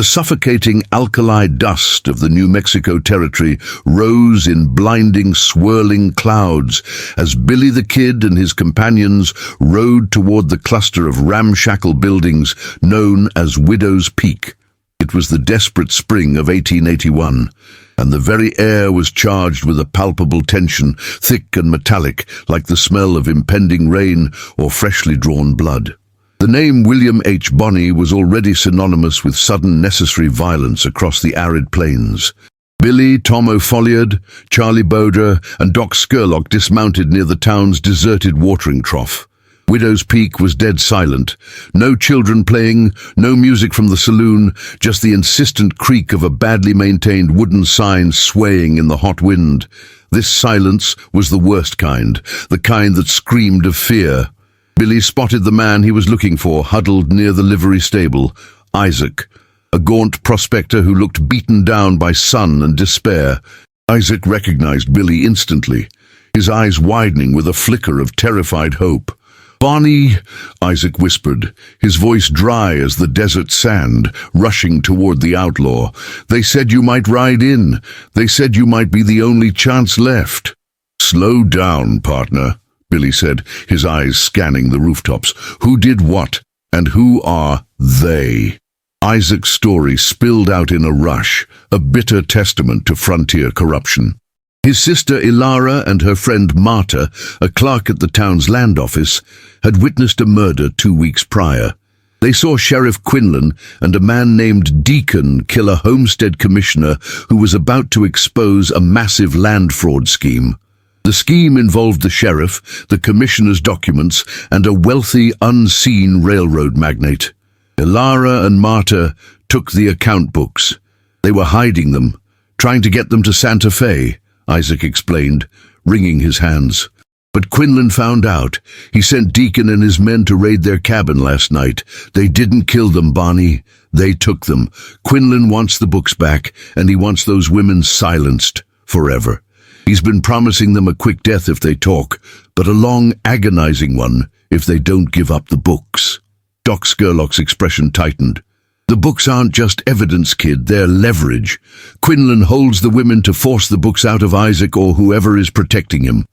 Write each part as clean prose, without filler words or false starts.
The suffocating alkali dust of the New Mexico territory rose in blinding, swirling clouds as Billy the Kid and his companions rode toward the cluster of ramshackle buildings known as Widow's Peak. It was the desperate spring of 1881, and the very air was charged with a palpable tension, thick and metallic, like the smell of impending rain or freshly drawn blood. The name William H. Bonney was already synonymous with sudden necessary violence across the arid plains. Billy, Tom O'Folliard, Charlie Boder, and Doc Scurlock dismounted near the town's deserted watering trough. Widow's Peak was dead silent. No children playing, no music from the saloon, just the insistent creak of a badly maintained wooden sign swaying in the hot wind. This silence was the worst kind, the kind that screamed of fear. Billy spotted the man he was looking for, huddled near the livery stable, Isaac, a gaunt prospector who looked beaten down by sun and despair. Isaac recognized Billy instantly, his eyes widening with a flicker of terrified hope. "Bonnie," Isaac whispered, his voice dry as the desert sand, rushing toward the outlaw. "They said you might ride in. They said you might be the only chance left." "Slow down, partner," Billy said, his eyes scanning the rooftops. "Who did what, and who are they?" Isaac's story spilled out in a rush, a bitter testament to frontier corruption. His sister Ilara and her friend Marta, a clerk at the town's land office, had witnessed a murder 2 weeks prior. They saw Sheriff Quinlan and a man named Deacon kill a homestead commissioner who was about to expose a massive land fraud scheme. The scheme involved the sheriff, the commissioner's documents, and a wealthy, unseen railroad magnate. Ilara and Marta took the account books. They were hiding them, trying to get them to Santa Fe, Isaac explained, wringing his hands. But Quinlan found out. He sent Deacon and his men to raid their cabin last night. They didn't kill them, Bonnie. They took them. Quinlan wants the books back, and he wants those women silenced forever. He's been promising them a quick death if they talk, but a long, agonizing one if they don't give up the books. Doc Scurlock's expression tightened. "The books aren't just evidence, kid, they're leverage. Quinlan holds the women to force the books out of Isaac or whoever is protecting him."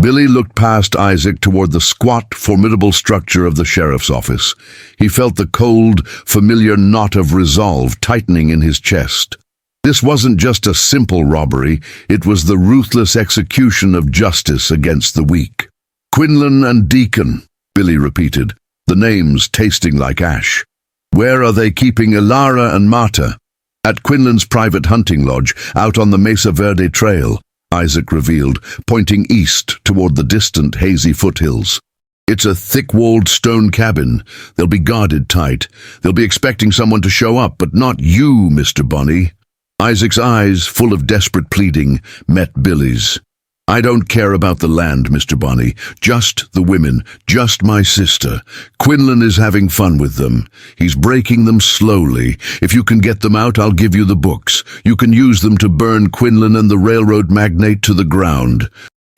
Billy looked past Isaac toward the squat, formidable structure of the sheriff's office. He felt the cold, familiar knot of resolve tightening in his chest. This wasn't just a simple robbery, it was the ruthless execution of justice against the weak. "Quinlan and Deacon," Billy repeated, the names tasting like ash. "Where are they keeping Ilara and Marta?" "At Quinlan's private hunting lodge, out on the Mesa Verde Trail," Isaac revealed, pointing east toward the distant hazy foothills. "It's a thick-walled stone cabin. They'll be guarded tight. They'll be expecting someone to show up, but not you, Mr. Bonney." Isaac's eyes, full of desperate pleading, met Billy's. "I don't care about the land, Mr. Bonney. Just the women. Just my sister. Quinlan is having fun with them. He's breaking them slowly. If you can get them out, I'll give you the books. You can use them to burn Quinlan and the railroad magnate to the ground."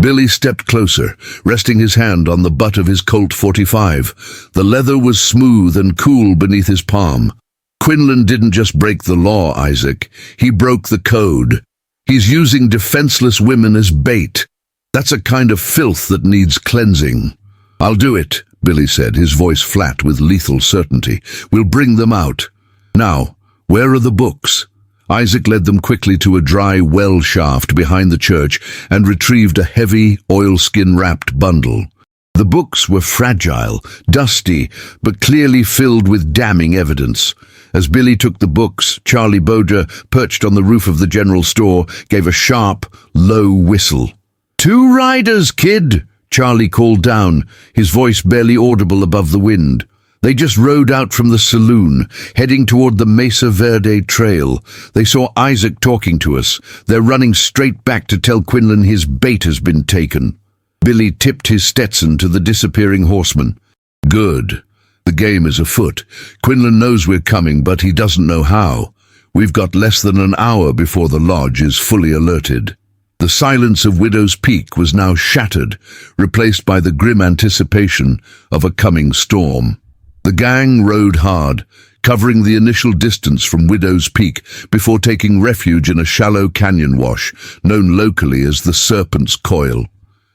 Billy stepped closer, resting his hand on the butt of his Colt .45. The leather was smooth and cool beneath his palm. "Quinlan didn't just break the law, Isaac. He broke the code. He's using defenseless women as bait. That's a kind of filth that needs cleansing." "I'll do it," Billy said, his voice flat with lethal certainty. "We'll bring them out. Now, where are the books?" Isaac led them quickly to a dry well shaft behind the church and retrieved a heavy, oilskin-wrapped bundle. The books were fragile, dusty, but clearly filled with damning evidence. As Billy took the books, Charlie Boder, perched on the roof of the general store, gave a sharp, low whistle. "Two riders, kid," Charlie called down, his voice barely audible above the wind. "They just rode out from the saloon, heading toward the Mesa Verde Trail. They saw Isaac talking to us. They're running straight back to tell Quinlan his bait has been taken." Billy tipped his Stetson to the disappearing horseman. "Good. The game is afoot. Quinlan knows we're coming, but he doesn't know how. We've got less than an hour before the lodge is fully alerted." The silence of Widow's Peak was now shattered, replaced by the grim anticipation of a coming storm. The gang rode hard, covering the initial distance from Widow's Peak before taking refuge in a shallow canyon wash, known locally as the Serpent's Coil.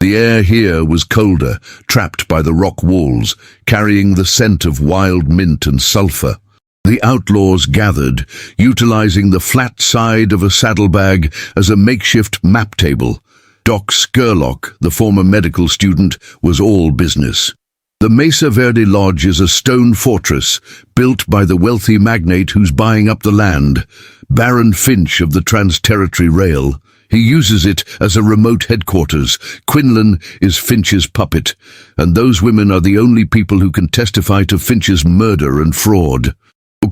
The air here was colder, trapped by the rock walls, carrying the scent of wild mint and sulfur. The outlaws gathered, utilizing the flat side of a saddlebag as a makeshift map table. Doc Scurlock, the former medical student, was all business. The Mesa Verde Lodge is a stone fortress built by the wealthy magnate who's buying up the land, Baron Finch of the Trans-Territory Rail. He uses it as a remote headquarters. Quinlan is Finch's puppet, and those women are the only people who can testify to Finch's murder and fraud.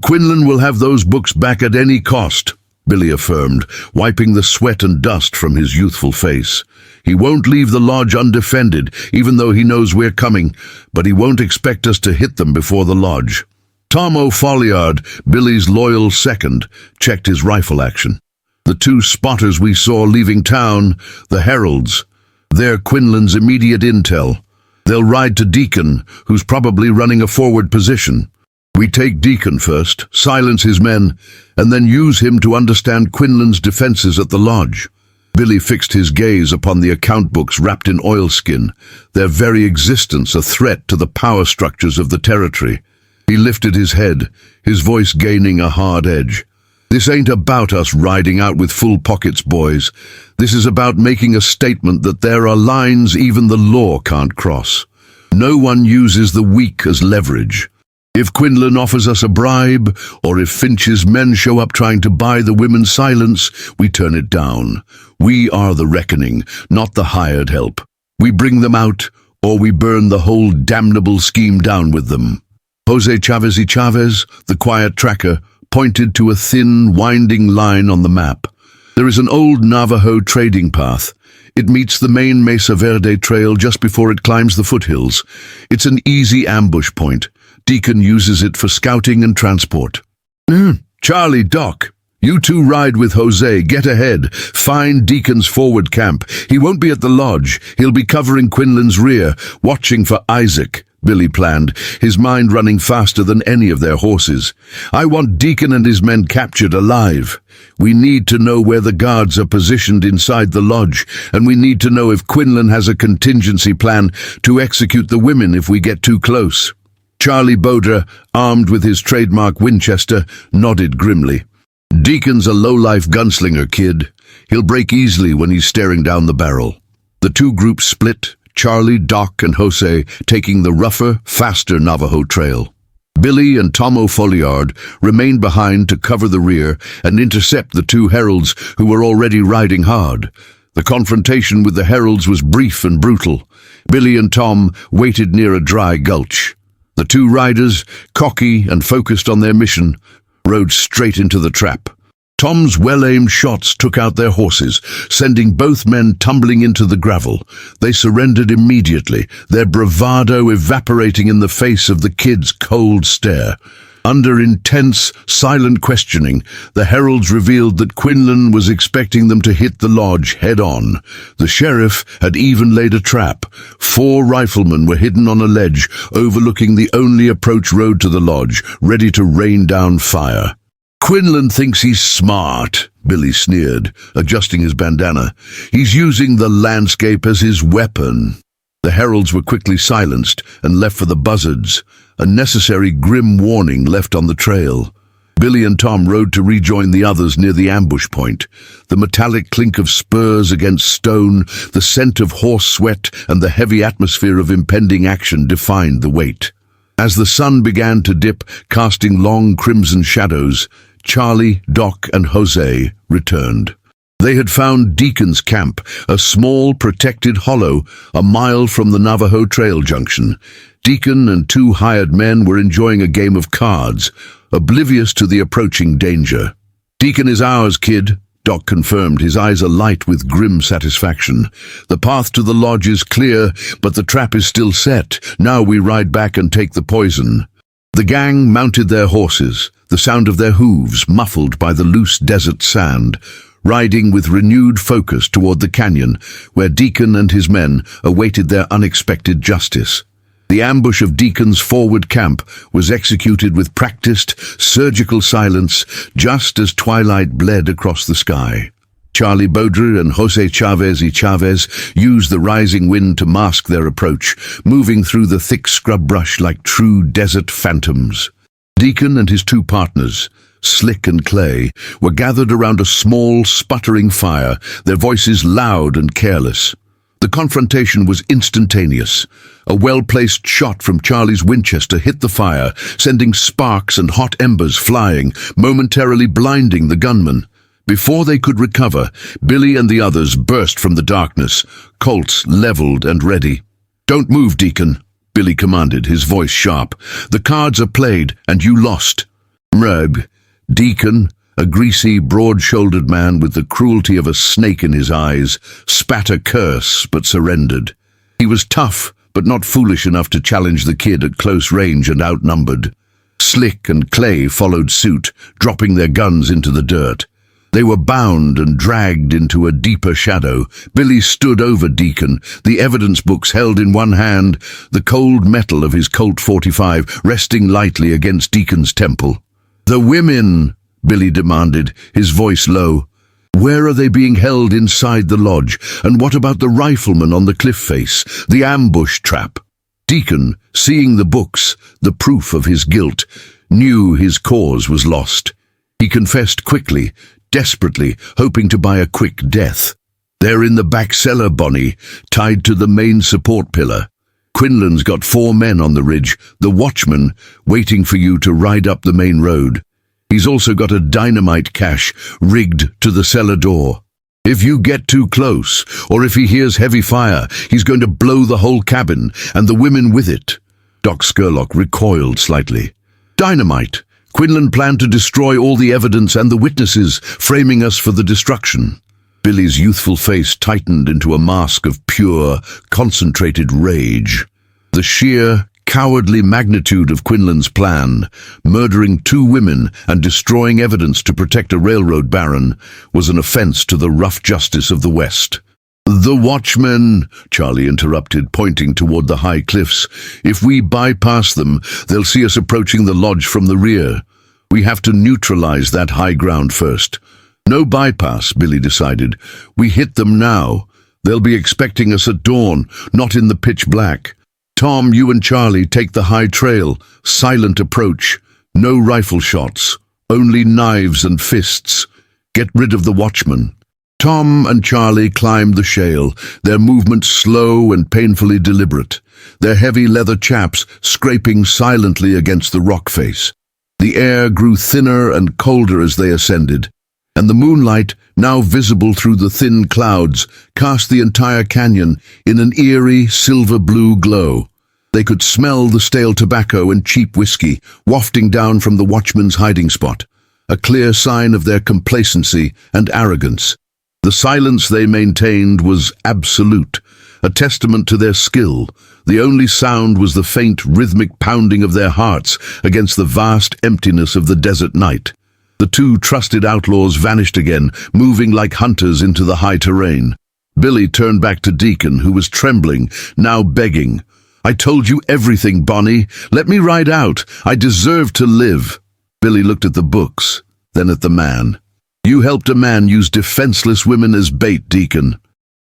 Quinlan will have those books back at any cost, Billy affirmed, wiping the sweat and dust from his youthful face. He won't leave the lodge undefended, even though he knows we're coming, but he won't expect us to hit them before the lodge. Tom O'Folliard, Billy's loyal second, checked his rifle action. The two spotters we saw leaving town, the Heralds, they're Quinlan's immediate intel. They'll ride to Deacon, who's probably running a forward position. We take Deacon first, silence his men, and then use him to understand Quinlan's defenses at the lodge. Billy fixed his gaze upon the account books wrapped in oilskin, their very existence a threat to the power structures of the territory. He lifted his head, his voice gaining a hard edge. This ain't about us riding out with full pockets, boys. This is about making a statement that there are lines even the law can't cross. No one uses the weak as leverage. If Quinlan offers us a bribe, or if Finch's men show up trying to buy the women's silence, we turn it down. We are the reckoning, not the hired help. We bring them out, or we burn the whole damnable scheme down with them. Jose Chavez y Chavez, the quiet tracker, pointed to a thin, winding line on the map. There is an old Navajo trading path. It meets the main Mesa Verde trail just before it climbs the foothills. It's an easy ambush point. Deacon uses it for scouting and transport. Charlie, Doc, you two ride with Jose, get ahead. Find Deacon's forward camp. He won't be at the lodge. He'll be covering Quinlan's rear, watching for Isaac, Billy planned, his mind running faster than any of their horses. I want Deacon and his men captured alive. We need to know where the guards are positioned inside the lodge, and we need to know if Quinlan has a contingency plan to execute the women if we get too close. Charlie Bodra, armed with his trademark Winchester, nodded grimly. Deacon's a low-life gunslinger, kid. He'll break easily when he's staring down the barrel. The two groups split, Charlie, Doc, and Jose taking the rougher, faster Navajo trail. Billy and Tom O'Folliard remained behind to cover the rear and intercept the two Heralds who were already riding hard. The confrontation with the Heralds was brief and brutal. Billy and Tom waited near a dry gulch. The two riders, cocky and focused on their mission, rode straight into the trap. Tom's well-aimed shots took out their horses, sending both men tumbling into the gravel. They surrendered immediately, their bravado evaporating in the face of the kid's cold stare. Under intense, silent questioning, the Heralds revealed that Quinlan was expecting them to hit the lodge head-on. The sheriff had even laid a trap. 4 riflemen were hidden on a ledge, overlooking the only approach road to the lodge, ready to rain down fire. Quinlan thinks he's smart, Billy sneered, adjusting his bandana. He's using the landscape as his weapon. The Heralds were quickly silenced and left for the buzzards, a necessary grim warning left on the trail. Billy and Tom rode to rejoin the others near the ambush point. The metallic clink of spurs against stone, the scent of horse sweat, and the heavy atmosphere of impending action defined the wait. As the sun began to dip, casting long crimson shadows, Charlie, Doc, and Jose returned. They had found Deacon's camp, a small, protected hollow, a mile from the Navajo Trail junction. Deacon and 2 hired men were enjoying a game of cards, oblivious to the approaching danger. "Deacon is ours, kid," Doc confirmed, his eyes alight with grim satisfaction. "The path to the lodge is clear, but the trap is still set. Now we ride back and take the poison." The gang mounted their horses, the sound of their hooves muffled by the loose desert sand, riding with renewed focus toward the canyon, where Deacon and his men awaited their unexpected justice. The ambush of Deacon's forward camp was executed with practiced, surgical silence just as twilight bled across the sky. Charlie Baudry and José Chávez y Chávez used the rising wind to mask their approach, moving through the thick scrub brush like true desert phantoms. Deacon and his two partners, Slick and Clay, were gathered around a small, sputtering fire, their voices loud and careless. The confrontation was instantaneous. A well-placed shot from Charlie's Winchester hit the fire, sending sparks and hot embers flying, momentarily blinding the gunman. Before they could recover, Billy and the others burst from the darkness, Colts leveled and ready. "Don't move, Deacon," Billy commanded, his voice sharp. "The cards are played, and you lost." Reb, Deacon, a greasy, broad-shouldered man with the cruelty of a snake in his eyes, spat a curse but surrendered. He was tough, but not foolish enough to challenge the kid at close range and outnumbered. Slick and Clay followed suit, dropping their guns into the dirt. They were bound and dragged into a deeper shadow. Billy stood over Deacon, the evidence books held in one hand, the cold metal of his Colt 45 resting lightly against Deacon's temple. "The women," Billy demanded, his voice low. "Where are they being held inside the lodge? And what about the rifleman on the cliff face, the ambush trap?" Deacon, seeing the books, the proof of his guilt, knew his cause was lost. He confessed quickly, desperately, hoping to buy a quick death. "They're in the back cellar, Bonnie, tied to the main support pillar. Quinlan's got 4 men on the ridge, the watchman, waiting for you to ride up the main road. He's also got a dynamite cache rigged to the cellar door. If you get too close, or if he hears heavy fire, he's going to blow the whole cabin, and the women with it." Doc Scurlock recoiled slightly. "Dynamite! Quinlan planned to destroy all the evidence and the witnesses, framing us for the destruction." Billy's youthful face tightened into a mask of pure, concentrated rage. The sheer, cowardly magnitude of Quinlan's plan, murdering 2 women and destroying evidence to protect a railroad baron, was an offense to the rough justice of the West. "The watchmen," Charlie interrupted, pointing toward the high cliffs. "If we bypass them, they'll see us approaching the lodge from the rear. We have to neutralize that high ground first." "No bypass," Billy decided. "We hit them now. They'll be expecting us at dawn, not in the pitch black. Tom, you and Charlie take the high trail, silent approach. No rifle shots, only knives and fists. Get rid of the watchman." Tom and Charlie climbed the shale, their movements slow and painfully deliberate, their heavy leather chaps scraping silently against the rock face. The air grew thinner and colder as they ascended, and the moonlight, now visible through the thin clouds, cast the entire canyon in an eerie silver-blue glow. They could smell the stale tobacco and cheap whiskey wafting down from the watchman's hiding spot, a clear sign of their complacency and arrogance. The silence they maintained was absolute, a testament to their skill. The only sound was the faint, rhythmic pounding of their hearts against the vast emptiness of the desert night. The 2 trusted outlaws vanished again, moving like hunters into the high terrain. Billy turned back to Deacon, who was trembling, now begging. "I told you everything, Bonnie. Let me ride out. I deserve to live." Billy looked at the books, then at the man. "You helped a man use defenseless women as bait, Deacon.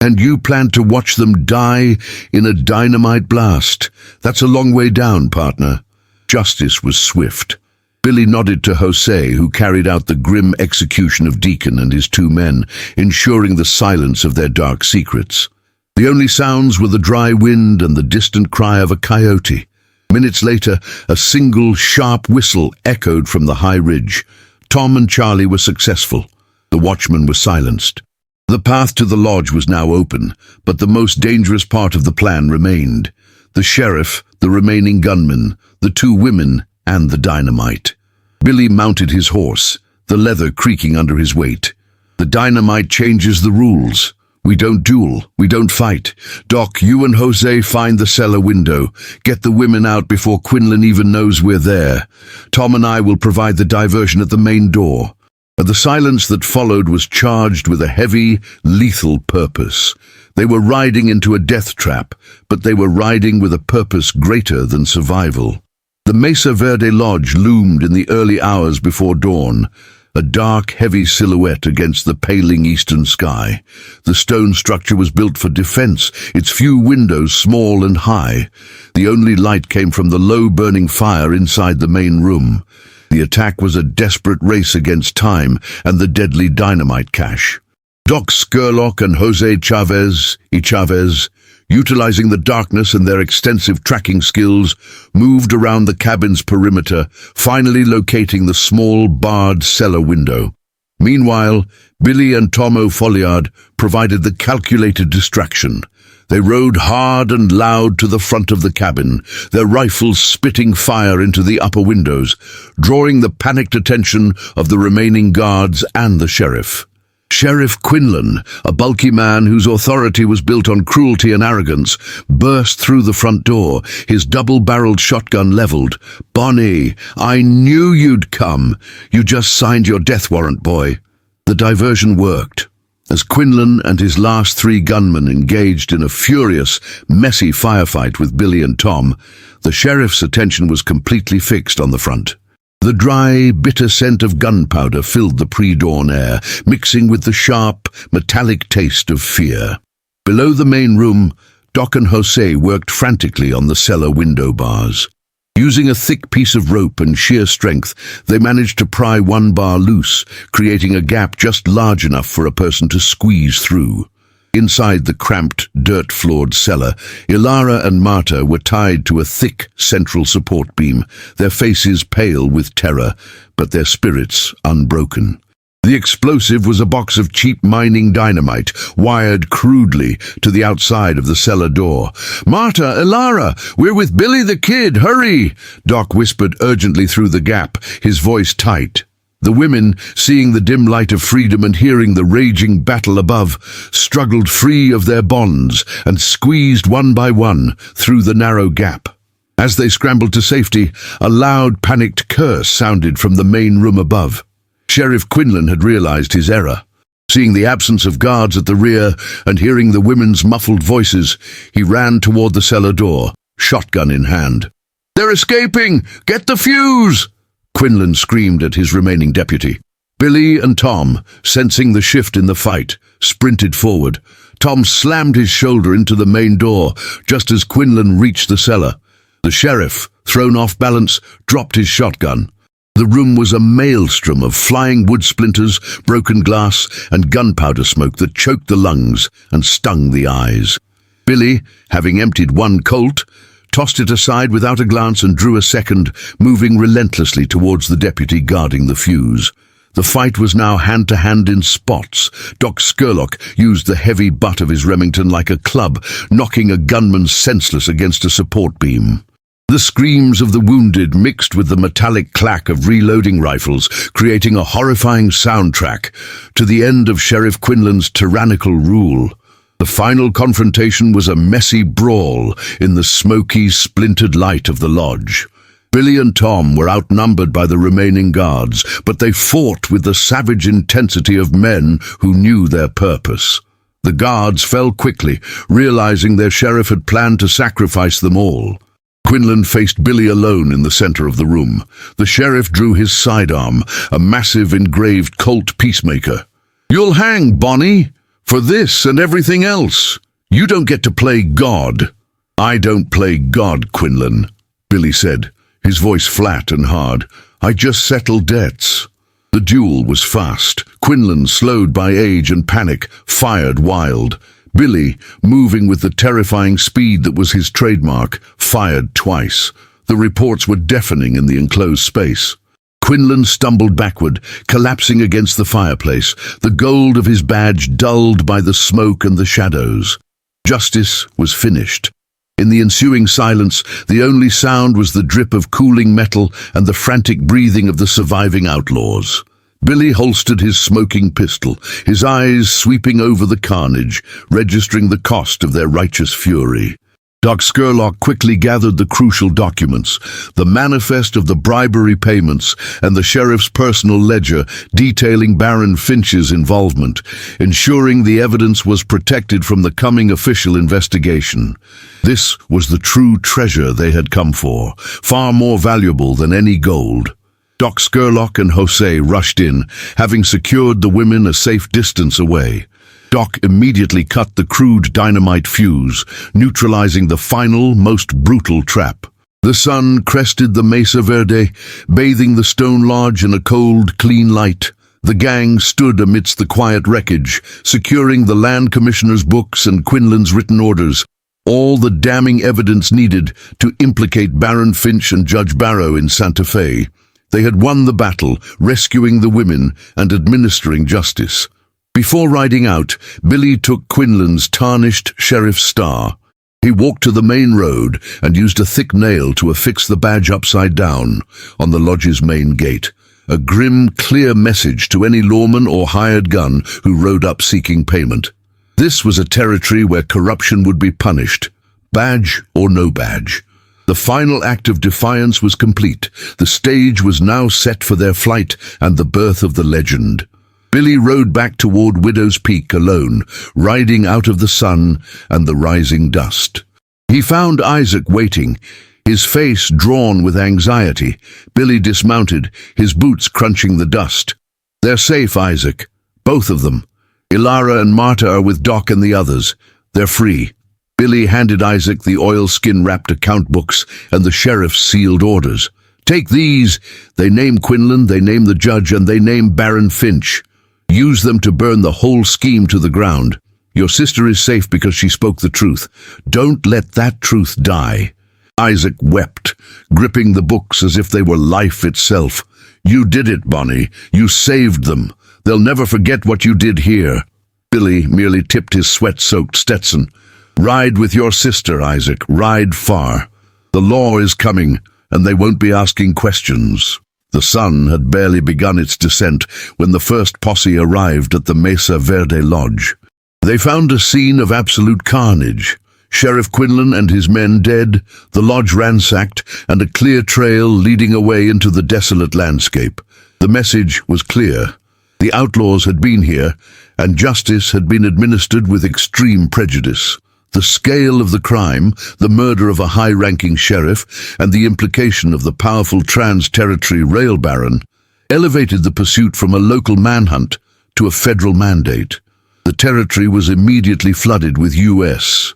And you planned to watch them die in a dynamite blast. That's a long way down, partner." Justice was swift. Billy nodded to José, who carried out the grim execution of Deacon and his 2 men, ensuring the silence of their dark secrets. The only sounds were the dry wind and the distant cry of a coyote. Minutes later, a single, sharp whistle echoed from the high ridge. Tom and Charlie were successful. The watchman was silenced. The path to the lodge was now open, but the most dangerous part of the plan remained. The sheriff, the remaining gunmen, the 2 women, and the dynamite. Billy mounted his horse, the leather creaking under his weight. "The dynamite changes the rules. We don't duel, we don't fight. Doc, you and José find the cellar window. Get the women out before Quinlan even knows we're there. Tom and I will provide the diversion at the main door." The silence that followed was charged with a heavy, lethal purpose. They were riding into a death trap, but they were riding with a purpose greater than survival. The Mesa Verde Lodge loomed in the early hours before dawn, a dark, heavy silhouette against the paling eastern sky. The stone structure was built for defense, its few windows small and high. The only light came from the low-burning fire inside the main room. The attack was a desperate race against time and the deadly dynamite cache. Doc Scurlock and Jose Chavez, utilizing the darkness and their extensive tracking skills, moved around the cabin's perimeter, finally locating the small, barred cellar window. Meanwhile, Billy and Tom O'Folliard provided the calculated distraction. They rode hard and loud to the front of the cabin, their rifles spitting fire into the upper windows, drawing the panicked attention of the remaining guards and the sheriff. Sheriff Quinlan, a bulky man whose authority was built on cruelty and arrogance, burst through the front door, his double-barreled shotgun leveled. "Bonnie, I knew you'd come. You just signed your death warrant, boy." The diversion worked. As Quinlan and his last 3 gunmen engaged in a furious, messy firefight with Billy and Tom, the sheriff's attention was completely fixed on the front. The dry, bitter scent of gunpowder filled the pre-dawn air, mixing with the sharp, metallic taste of fear. Below the main room, Doc and Jose worked frantically on the cellar window bars. Using a thick piece of rope and sheer strength, they managed to pry one bar loose, creating a gap just large enough for a person to squeeze through. Inside the cramped, dirt-floored cellar, Ilara and Marta were tied to a thick central support beam, their faces pale with terror, but their spirits unbroken. The explosive was a box of cheap mining dynamite, wired crudely to the outside of the cellar door. "Marta, Ilara, we're with Billy the Kid, hurry!" Doc whispered urgently through the gap, his voice tight. The women, seeing the dim light of freedom and hearing the raging battle above, struggled free of their bonds and squeezed one by one through the narrow gap. As they scrambled to safety, a loud, panicked curse sounded from the main room above. Sheriff Quinlan had realized his error. Seeing the absence of guards at the rear and hearing the women's muffled voices, he ran toward the cellar door, shotgun in hand. "They're escaping! Get the fuse!" Quinlan screamed at his remaining deputy. Billy and Tom, sensing the shift in the fight, sprinted forward. Tom slammed his shoulder into the main door just as Quinlan reached the cellar. The sheriff, thrown off balance, dropped his shotgun. The room was a maelstrom of flying wood splinters, broken glass, and gunpowder smoke that choked the lungs and stung the eyes. Billy, having emptied one Colt, tossed it aside without a glance and drew a second, moving relentlessly towards the deputy guarding the fuse. The fight was now hand-to-hand in spots. Doc Scurlock used the heavy butt of his Remington like a club, knocking a gunman senseless against a support beam. The screams of the wounded mixed with the metallic clack of reloading rifles, creating a horrifying soundtrack to the end of Sheriff Quinlan's tyrannical rule. The final confrontation was a messy brawl in the smoky, splintered light of the lodge. Billy and Tom were outnumbered by the remaining guards, but they fought with the savage intensity of men who knew their purpose. The guards fell quickly, realizing their sheriff had planned to sacrifice them all. Quinlan faced Billy alone in the center of the room. The sheriff drew his sidearm, a massive engraved Colt Peacemaker. "You'll hang, Bonnie, for this and everything else. You don't get to play God." "I don't play God, Quinlan," Billy said, his voice flat and hard. "I just settle debts." The duel was fast. Quinlan, slowed by age and panic, fired wild. Billy, moving with the terrifying speed that was his trademark, fired twice. The reports were deafening in the enclosed space. Quinlan stumbled backward, collapsing against the fireplace, the gold of his badge dulled by the smoke and the shadows. Justice was finished. In the ensuing silence, the only sound was the drip of cooling metal and the frantic breathing of the surviving outlaws. Billy holstered his smoking pistol, his eyes sweeping over the carnage, registering the cost of their righteous fury. Doc Scurlock quickly gathered the crucial documents, the manifest of the bribery payments and the sheriff's personal ledger detailing Baron Finch's involvement, ensuring the evidence was protected from the coming official investigation. This was the true treasure they had come for, far more valuable than any gold. Doc Scurlock and Jose rushed in, having secured the women a safe distance away. Doc immediately cut the crude dynamite fuse, neutralizing the final, most brutal trap. The sun crested the Mesa Verde, bathing the stone lodge in a cold, clean light. The gang stood amidst the quiet wreckage, securing the land commissioner's books and Quinlan's written orders, all the damning evidence needed to implicate Baron Finch and Judge Barrow in Santa Fe. They had won the battle, rescuing the women and administering justice. Before riding out, Billy took Quinlan's tarnished sheriff's star. He walked to the main road and used a thick nail to affix the badge upside down on the lodge's main gate, a grim, clear message to any lawman or hired gun who rode up seeking payment. This was a territory where corruption would be punished, badge or no badge. The final act of defiance was complete. The stage was now set for their flight and the birth of the legend. Billy rode back toward Widow's Peak alone, riding out of the sun and the rising dust. He found Isaac waiting, his face drawn with anxiety. Billy dismounted, his boots crunching the dust. "They're safe, Isaac. Both of them. Ilara and Marta are with Doc and the others. They're free." Billy handed Isaac the oilskin-wrapped account books and the sheriff's sealed orders. "Take these." They name Quinlan, they name the judge, and they name Baron Finch. "Use them to burn the whole scheme to the ground. Your sister is safe because she spoke the truth. Don't let that truth die." Isaac wept, gripping the books as if they were life itself. "You did it, Bonnie. You saved them. They'll never forget what you did here." Billy merely tipped his sweat-soaked Stetson. "Ride with your sister, Isaac. Ride far. The law is coming, and they won't be asking questions." The sun had barely begun its descent when the first posse arrived at the Mesa Verde Lodge. They found a scene of absolute carnage. Sheriff Quinlan and his men dead, the lodge ransacked, and a clear trail leading away into the desolate landscape. The message was clear. The outlaws had been here, and justice had been administered with extreme prejudice. The scale of the crime, the murder of a high-ranking sheriff, and the implication of the powerful trans-territory rail baron, elevated the pursuit from a local manhunt to a federal mandate. The territory was immediately flooded with U.S.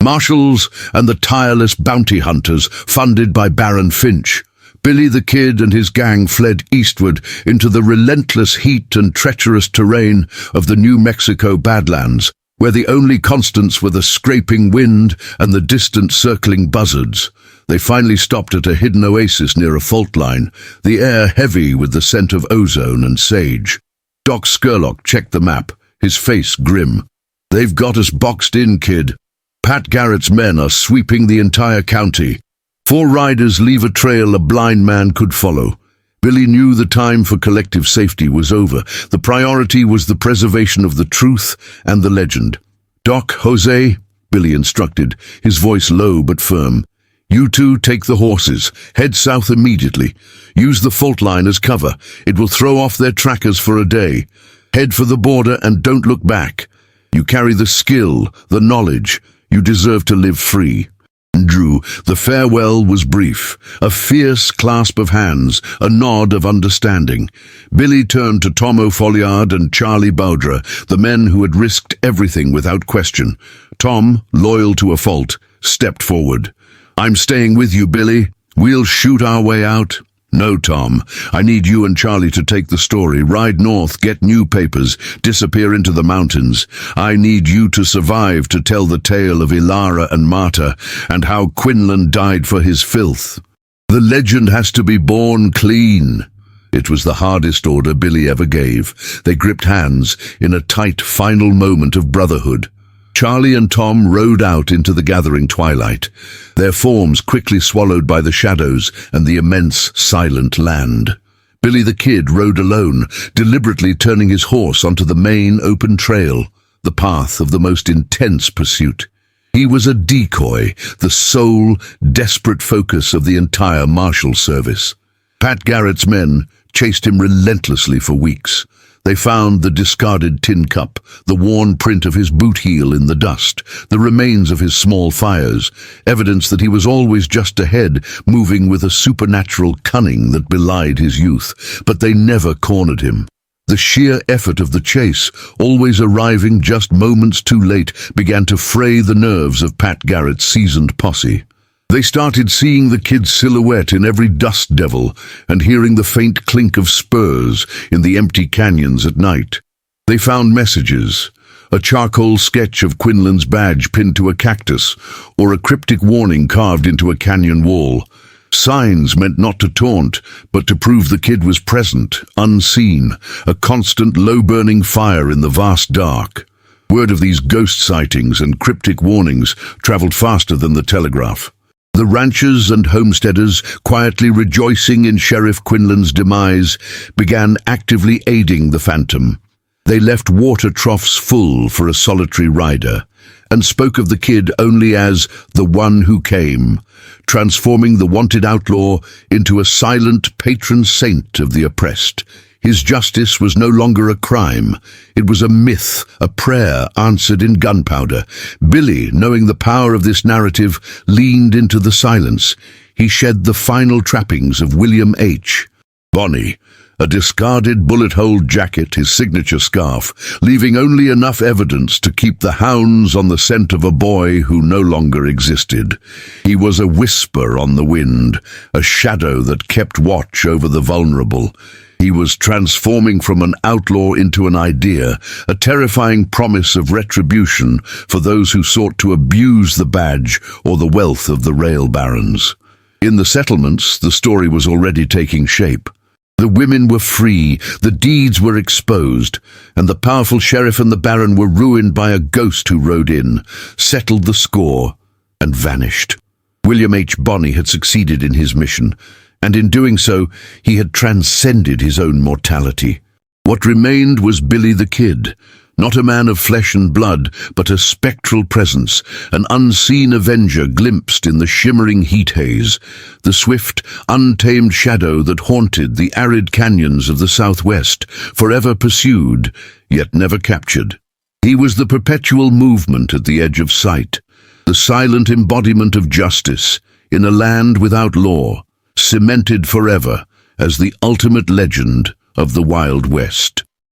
Marshals and the tireless bounty hunters funded by Baron Finch. Billy the Kid and his gang fled eastward into the relentless heat and treacherous terrain of the New Mexico Badlands, where the only constants were the scraping wind and the distant circling buzzards. They finally stopped at a hidden oasis near a fault line, the air heavy with the scent of ozone and sage. Doc Scurlock checked the map, his face grim. "They've got us boxed in, kid. Pat Garrett's men are sweeping the entire county. 4 riders leave a trail a blind man could follow." Billy knew the time for collective safety was over. The priority was the preservation of the truth and the legend. "Doc, Jose," Billy instructed, his voice low but firm. "You two take the horses. Head south immediately. Use the fault line as cover. It will throw off their trackers for a day. Head for the border and don't look back. You carry the skill, the knowledge. You deserve to live free." Drew, the farewell was brief, a fierce clasp of hands, a nod of understanding. Billy turned to Tomo Folliard and Charlie Baudra, the men who had risked everything without question. Tom, loyal to a fault, stepped forward. "I'm staying with you, Billy. We'll shoot our way out." "No, Tom. I need you and Charlie to take the story, ride north, get new papers, disappear into the mountains. I need you to survive to tell the tale of Ilara and Marta and how Quinlan died for his filth. The legend has to be born clean." It was the hardest order Billy ever gave. They gripped hands in a tight final moment of brotherhood. Charlie and Tom rode out into the gathering twilight, their forms quickly swallowed by the shadows and the immense, silent land. Billy the Kid rode alone, deliberately turning his horse onto the main open trail, the path of the most intense pursuit. He was a decoy, the sole, desperate focus of the entire Marshal Service. Pat Garrett's men chased him relentlessly for weeks. They found the discarded tin cup, the worn print of his boot heel in the dust, the remains of his small fires, evidence that he was always just ahead, moving with a supernatural cunning that belied his youth. But they never cornered him. The sheer effort of the chase, always arriving just moments too late, began to fray the nerves of Pat Garrett's seasoned posse. They started seeing the kid's silhouette in every dust devil and hearing the faint clink of spurs in the empty canyons at night. They found messages, a charcoal sketch of Quinlan's badge pinned to a cactus, or a cryptic warning carved into a canyon wall. Signs meant not to taunt, but to prove the kid was present, unseen, a constant low-burning fire in the vast dark. Word of these ghost sightings and cryptic warnings traveled faster than the telegraph. The ranchers and homesteaders, quietly rejoicing in Sheriff Quinlan's demise, began actively aiding the phantom. They left water troughs full for a solitary rider, and spoke of the kid only as the one who came, transforming the wanted outlaw into a silent patron saint of the oppressed. His justice was no longer a crime. It was a myth, a prayer answered in gunpowder. Billy, knowing the power of this narrative, leaned into the silence. He shed the final trappings of William H. Bonney, a discarded bullet-hole jacket, his signature scarf, leaving only enough evidence to keep the hounds on the scent of a boy who no longer existed. He was a whisper on the wind, a shadow that kept watch over the vulnerable. He was transforming from an outlaw into an idea, a terrifying promise of retribution for those who sought to abuse the badge or the wealth of the rail barons. In the settlements, the story was already taking shape. The women were free, the deeds were exposed, and the powerful sheriff and the baron were ruined by a ghost who rode in, settled the score, and vanished. William H. Bonney had succeeded in his mission, and in doing so, he had transcended his own mortality. What remained was Billy the Kid, not a man of flesh and blood, but a spectral presence, an unseen avenger glimpsed in the shimmering heat haze, the swift, untamed shadow that haunted the arid canyons of the Southwest, forever pursued, yet never captured. He was the perpetual movement at the edge of sight, the silent embodiment of justice in a land without law, cemented forever as the ultimate legend of the Wild West.